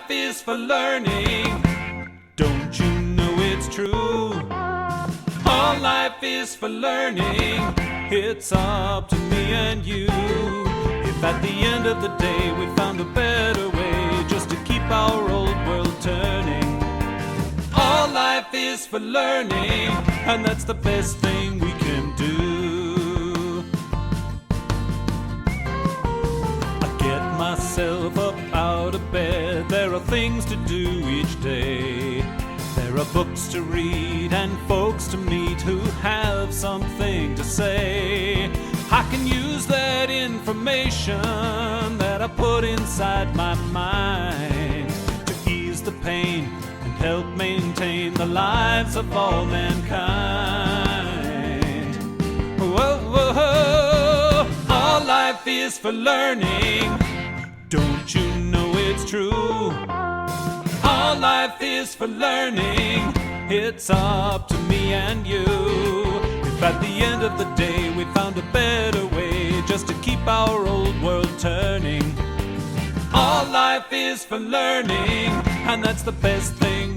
life is for learning. Don't you know it's true? All life is for learning. It's up to me and you. If at the end of the day we found a better way just to keep our old world turning. All life is for learning, and that's the best thing we can do. I get myself up out of bed. There are things to do each day. There are books to read and folks to meet who have something to say. I can use that information that I put inside my mind to ease the pain and help maintain the lives of all mankind. Whoa, whoa, whoa. All life is for learning. Don't you know it's true? All life is for learning. It's up to me and you. If at the end of the day we found a better way just to keep our old world turning. All life is for learning, and that's the best thing